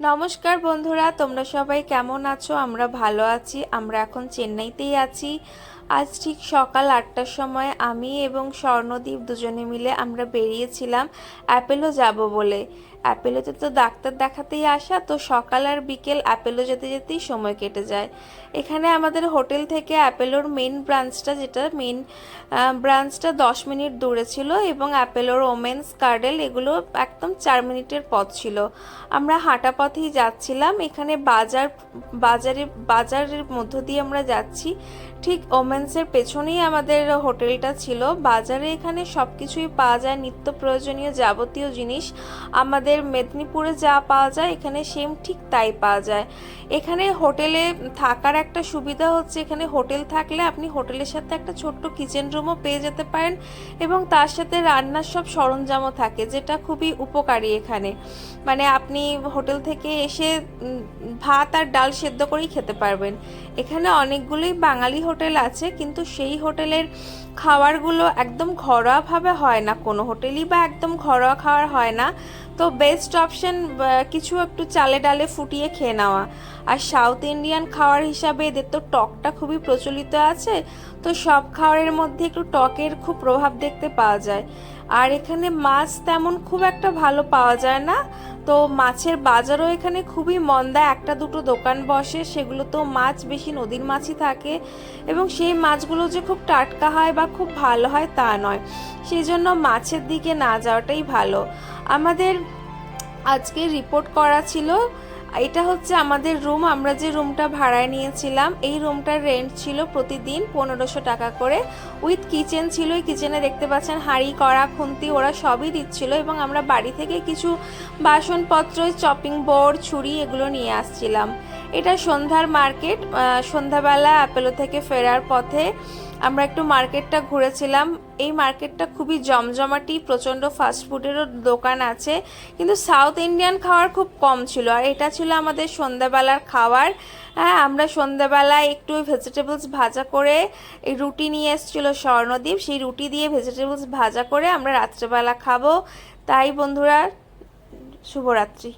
নমস্কার বন্ধুরা, তোমরা সবাই কেমন আছো? আমরা ভালো আছি। আমরা এখন চেন্নাইতেই আছি। আজ ঠিক সকাল 8টার সময় আমি এবং স্বর্ণদীপ দুজনে মিলে আমরা বেরিয়েছিলাম অ্যাপেলো যাব বলে। অ্যাপেলোতে তো ডাক্তার দেখাতেই আসা, তো সকাল আর বিকেল অ্যাপেলো যেতে যেতেই সময় কেটে যায়। এখানে আমাদের হোটেল থেকে অ্যাপেলোর মেন ব্রাঞ্চটা 10 মিনিট দূরে ছিল এবং অ্যাপেলোর ওমেন্স কার্ডেল এগুলো একদম 4 মিনিটের পথ ছিল। আমরা হাঁটা পথেই যাচ্ছিলাম। এখানে বাজারের মধ্য দিয়ে আমরা যাচ্ছি। ঠিক ওমেন্সের পেছনেই আমাদের হোটেলটা ছিল। বাজারে এখানে সব কিছুই পাওয়া যায়, নিত্য প্রয়োজনীয় যাবতীয় জিনিস আমাদের মেদিনীপুরে যা পাওয়া যায় এখানে সেম ঠিক তাই পাওয়া যায়। এখানে হোটেলে থাকার একটা সুবিধা হচ্ছে, এখানে হোটেল থাকলে আপনি হোটেলের সাথে একটা ছোট্ট কিচেন রুমও পেয়ে যেতে পারেন এবং তার সাথে রান্নার সব সরঞ্জামও থাকে, যেটা খুবই উপকারী এখানে। মানে আপনি হোটেল থেকে এসে ভাত আর ডাল সেদ্ধ করেই খেতে পারবেন। এখানে অনেকগুলোই বাঙালি হোটেল আছে, কিন্তু সেই হোটেলের খাবারগুলো একদম ঘরোয়াভাবে হয় না, কোনো হোটেলই বা একদম ঘরোয়া খাবার হয় না। তো বেস্ট অপশন কিছু একটু চালে ডালে ফুটিয়ে খেয়ে নেওয়া। আর সাউথ ইন্ডিয়ান খাবার হিসাবে এদের তো টকটা খুবই প্রচলিত আছে, তো সব খাবারের মধ্যে একটু টকের খুব প্রভাব দেখতে পাওয়া যায়। আর এখানে মাছ তেমন খুব একটা ভালো পাওয়া যায় না, তো মাছের বাজারও এখানে খুবই মন্দা। একটা দুটো দোকান বসে, সেগুলো তো মাছ বেশি নদীর মাছই থাকে এবং সেই মাছগুলো যে খুব টাটকা হয় বা খুব ভালো হয় তা নয়, সেই জন্য মাছের দিকে না যাওয়াটাই ভালো। আমাদের আজকে রিপোর্ট করা ছিল। এটা হচ্ছে আমাদের রুম। আমরা যে রুমটা ভাড়ায় নিয়েছিলাম, এই রুমটার রেন্ট ছিল প্রতিদিন 1500 টাকা করে, উইথ কিচেন ছিল। এই কিচেনে দেখতে পাচ্ছেন হাঁড়ি, কড়া, খুন্তি ওরা সবই দিচ্ছিল এবং আমরা বাড়ি থেকে কিছু বাসনপত্র, চপিং বোর্ড, ছুরি এগুলো নিয়ে আসছিলাম। এটা সন্ধ্যার মার্কেট। সন্ধ্যাবেলা অ্যাপেলো থেকে ফেরার পথে আমরা একটু মার্কেটটা ঘুরেছিলাম। এই মার্কেটটা খুবই জমজমাটি, প্রচণ্ড ফাস্টফুডেরও দোকান আছে, কিন্তু সাউথ ইন্ডিয়ান খাবার খুব কম ছিল। আর এটা ছিল আমাদের সন্ধ্যাবেলার খাবার। হ্যাঁ, আমরা সন্ধ্যাবেলায় একটু ভেজিটেবলস ভাজা করে, এই রুটি নিয়ে এসেছিলো স্বর্ণদীপ, সেই রুটি দিয়ে ভেজিটেবলস ভাজা করে আমরা রাত্রেবেলা খাবো। তাই বন্ধুরা, শুভরাত্রি।